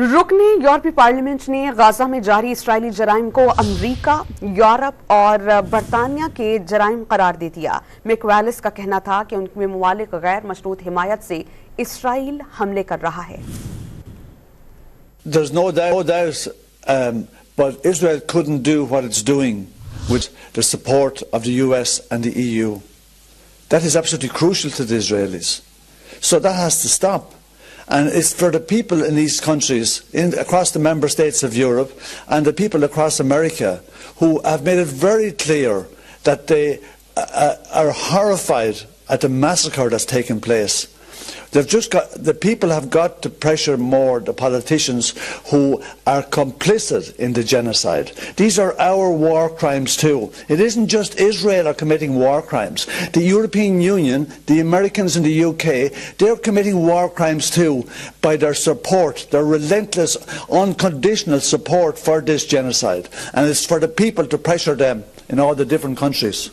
रुकने यूरोपीय पार्लियामेंट ने गाजा में जारी इसराइली जराइम को अमेरिका, यूरोप और बरतानिया के जराइम करार दे दिया। मैकवेलिस का कहना था कि उनके मुवालिक गैर मशरूत हिमायत से इसराइल हमले कर रहा है। There's no doubt, but Israel couldn't do what it's doing with the support of the US and the EU. That is absolutely crucial to the Israelis. So that has to stop. And it's for the people in these countries, across the member states of Europe, and the people across America, who have made it very clear that they are horrified at the massacre that's taken place. The people have got to pressure more the politicians who are complicit in the genocide. These are our war crimes too. It isn't just Israel are committing war crimes. The European Union, the Americans in the UK, they're committing war crimes too by their support, their relentless, unconditional support for this genocide. And it's for the people to pressure them in all the different countries.